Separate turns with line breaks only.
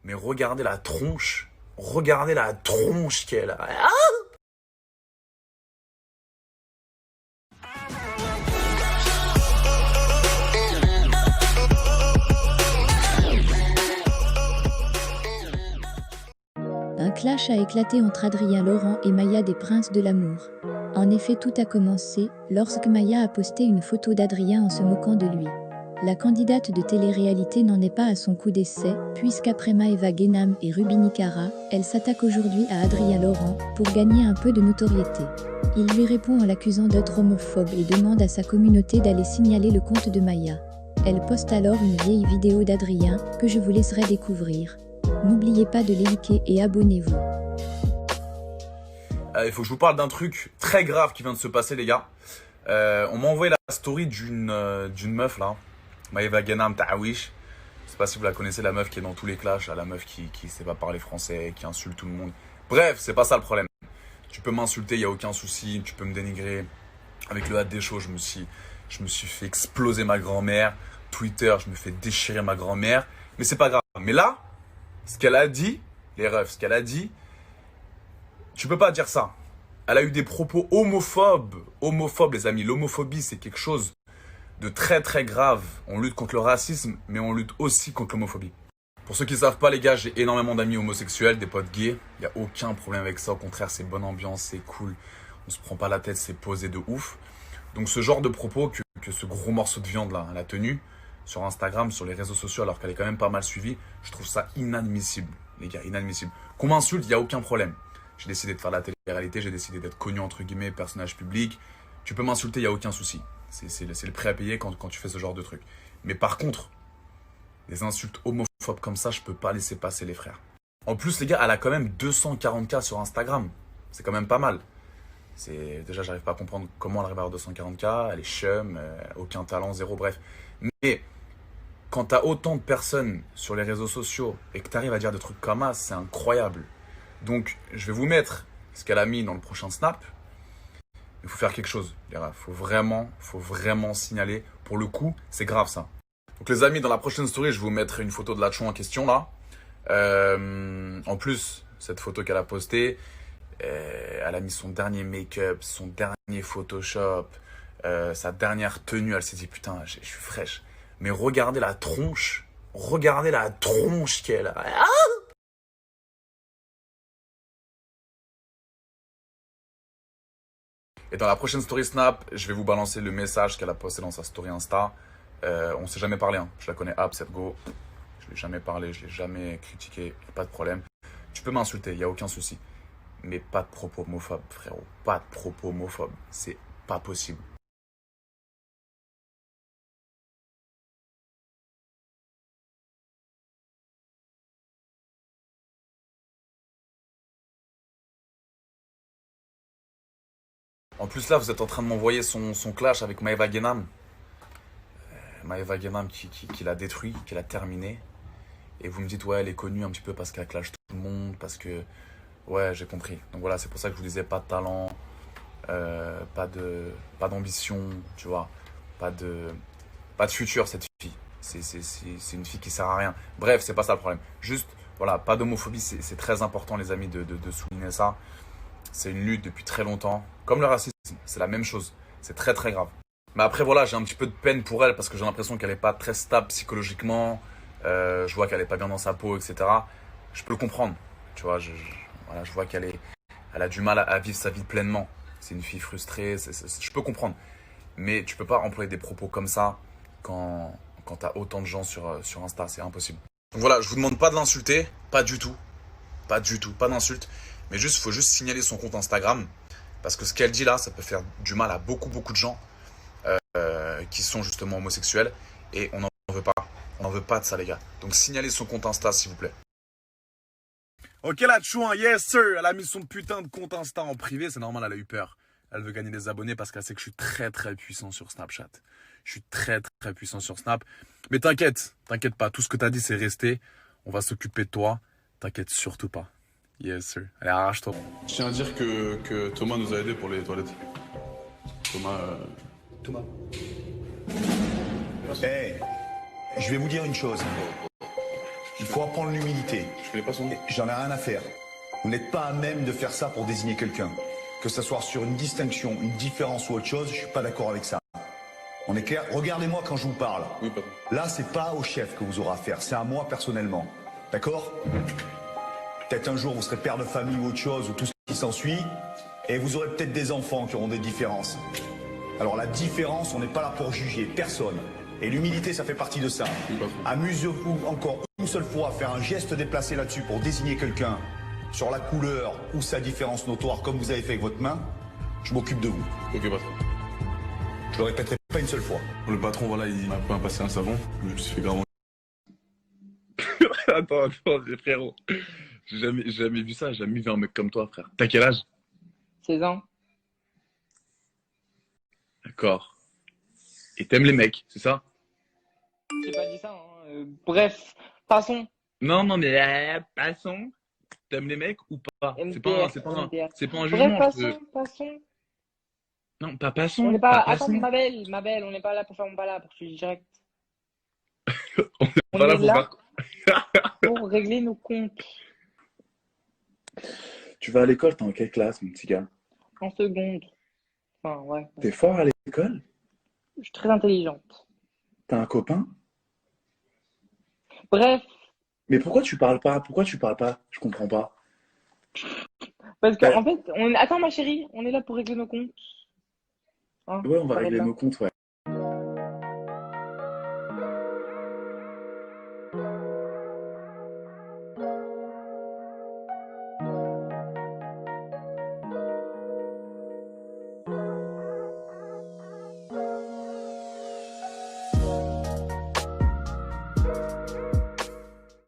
Mais regardez la tronche. Regardez la tronche qu'elle a. Ah,
Un clash a éclaté entre Adrien Laurent et Maya des Princes de l'amour. En effet, tout a commencé lorsque Maya a posté une photo d'Adrien en se moquant de lui. La candidate de télé-réalité n'en est pas à son coup d'essai, puisqu'après Maeva Guénam et Rubini Cara, elle s'attaque aujourd'hui à Adrien Laurent pour gagner un peu de notoriété. Il lui répond en l'accusant d'être homophobe et demande à sa communauté d'aller signaler le compte de Maya. Elle poste alors une vieille vidéo d'Adrien que je vous laisserai découvrir. N'oubliez pas de liker et abonnez-vous.
il faut que je vous parle d'un truc très grave qui vient de se passer, les gars. On m'a envoyé la story d'une meuf là, Maeva Guénam Tahawish. Je sais pas si vous la connaissez, la meuf qui est dans tous les clashs, la meuf qui sait pas parler français, qui insulte tout le monde. Bref, c'est pas ça le problème. Tu peux m'insulter, y a aucun souci. Tu peux me dénigrer. Avec le hâte des shows, je me suis fait exploser ma grand-mère. Twitter, je me fais déchirer ma grand-mère. Mais c'est pas grave. Mais là, ce qu'elle a dit, les refs, ce qu'elle a dit, tu peux pas dire ça. Elle a eu des propos homophobes. Homophobes, les amis. L'homophobie, c'est quelque chose de très très grave. On lutte contre le racisme, mais on lutte aussi contre l'homophobie. Pour ceux qui ne savent pas, les gars, j'ai énormément d'amis homosexuels, des potes gays. Il n'y a aucun problème avec ça. Au contraire, c'est bonne ambiance, c'est cool. On se prend pas la tête, c'est posé de ouf. Donc ce genre de propos que ce gros morceau de viande là, elle a tenu sur Instagram, sur les réseaux sociaux, alors qu'elle est quand même pas mal suivie, je trouve ça inadmissible, les gars, inadmissible. Qu'on m'insulte, il n'y a aucun problème. J'ai décidé de faire la télé-réalité, j'ai décidé d'être connu, entre guillemets, personnage public. Tu peux m'insulter, il n'y a aucun souci. C'est le prix à payer quand tu fais ce genre de truc. Mais par contre, les insultes homophobes comme ça, je peux pas laisser passer, les frères. En plus, les gars, elle a quand même 240K sur Instagram. C'est quand même pas mal. Déjà, j'arrive pas à comprendre comment elle arrive à avoir 240K. Elle est chum, aucun talent, zéro, bref. Mais quand tu as autant de personnes sur les réseaux sociaux et que tu arrives à dire des trucs comme ça, c'est incroyable. Donc, je vais vous mettre ce qu'elle a mis dans le prochain snap. Il faut faire quelque chose. Il faut vraiment signaler. Pour le coup, c'est grave ça. Donc les amis, dans la prochaine story, je vais vous mettre une photo de la chouin en question là. En plus, cette photo qu'elle a postée, elle a mis son dernier make-up, son dernier Photoshop, sa dernière tenue. Elle s'est dit putain, je suis fraîche. Mais regardez la tronche qu'elle a. Ah, et dans la prochaine story snap, je vais vous balancer le message qu'elle a posté dans sa story Insta. On s'est jamais parlé, hein. Je la connais, cette go. Je l'ai jamais parlé, je l'ai jamais critiqué, pas de problème. Tu peux m'insulter, il n'y a aucun souci. Mais pas de propos homophobes, frérot. Pas de propos homophobes. C'est pas possible. En plus là, vous êtes en train de m'envoyer son clash avec Maeva Guénam. Maeva Guénam qui l'a détruit, qui l'a terminé. Et vous me dites, ouais, elle est connue un petit peu parce qu'elle clash tout le monde, parce que... Ouais, j'ai compris. Donc voilà, c'est pour ça que je vous disais, pas de talent, pas d'ambition, tu vois. Pas de futur, cette fille. C'est une fille qui sert à rien. Bref, c'est pas ça le problème. Juste, voilà, pas d'homophobie, c'est très important, les amis, de souligner ça. C'est une lutte depuis très longtemps. Comme le racisme, c'est la même chose. C'est très très grave. Mais après, voilà, j'ai un petit peu de peine pour elle parce que j'ai l'impression qu'elle n'est pas très stable psychologiquement. Je vois qu'elle n'est pas bien dans sa peau, etc. Je peux le comprendre. Tu vois, voilà, je vois qu'elle a du mal à vivre sa vie pleinement. C'est une fille frustrée, je peux comprendre. Mais tu peux pas employer des propos comme ça quand tu as autant de gens sur Insta. C'est impossible. Donc voilà, je vous demande pas de l'insulter. Pas du tout. Pas du tout. Pas d'insulte. Mais juste, faut juste signaler son compte Instagram. Parce que ce qu'elle dit là, ça peut faire du mal à beaucoup de gens qui sont justement homosexuels. Et on n'en veut pas. On n'en veut pas de ça, les gars. Donc signalez son compte Insta, s'il vous plaît. Ok, la chouin, yes sir. Elle a mis son putain de compte Insta en privé. C'est normal, elle a eu peur. Elle veut gagner des abonnés parce qu'elle sait que je suis très très puissant sur Snapchat. Je suis très très puissant sur Snap. Mais t'inquiète pas. Tout ce que t'as dit, c'est resté. On va s'occuper de toi. T'inquiète surtout pas. Yes sir. Allez, arrache-toi.
Je tiens à dire que Thomas nous a aidés pour les toilettes. Thomas.
Hey, je vais vous dire une chose. Il faut apprendre l'humilité.
Je connais pas son nom.
J'en ai rien à faire. Vous n'êtes pas à même de faire ça pour désigner quelqu'un. Que ça soit sur une distinction, une différence ou autre chose, je suis pas d'accord avec ça. On est clair? Regardez-moi quand je vous parle.
Oui, patron.
Là, c'est pas au chef que vous aurez affaire, c'est à moi personnellement. D'accord? Peut-être un jour vous serez père de famille ou autre chose, ou tout ce qui s'ensuit, et vous aurez peut-être des enfants qui auront des différences. Alors la différence, on n'est pas là pour juger personne. Et l'humilité, ça fait partie de ça.
Oui, patron.
Amusez-vous encore une seule fois à faire un geste déplacé là-dessus pour désigner quelqu'un sur la couleur ou sa différence notoire, comme vous avez fait avec votre main. Je m'occupe de vous.
Ok, patron.
Je le répéterai pas une seule fois.
Le patron, voilà, il m'a pas passé un savon. Je me suis fait grave.
Attends, frérot. J'ai jamais vu ça, j'ai jamais vu un mec comme toi, frère. T'as quel âge?
16 ans.
D'accord. Et t'aimes les mecs, c'est ça?
J'ai pas dit ça. Hein. Bref, passons.
Non, non, mais passons. T'aimes les mecs ou pas? C'est pas,
MDR,
c'est pas un,
MDR.
c'est pas un
Bref,
jugement.
passons.
Non, pas passons.
On n'est pas.
Pas
Attends,
passons.
ma belle, on n'est pas là pour faire mon bala, pour que je dise direct. On
Voilà,
est
faut
là
faire-
pour régler nos comptes
Tu vas à l'école, t'es en quelle classe, mon petit gars?
en seconde. Enfin, ouais.
T'es fort à l'école?
Je suis très intelligente.
T'as un copain?
Bref,
Mais pourquoi tu parles pas? Pourquoi tu parles pas? Je comprends pas.
parce
Ouais.
qu'en fait, attends, ma chérie, on est là pour régler nos comptes. Hein,
Ouais, on va
ça
régler
là.
nos comptes, ouais.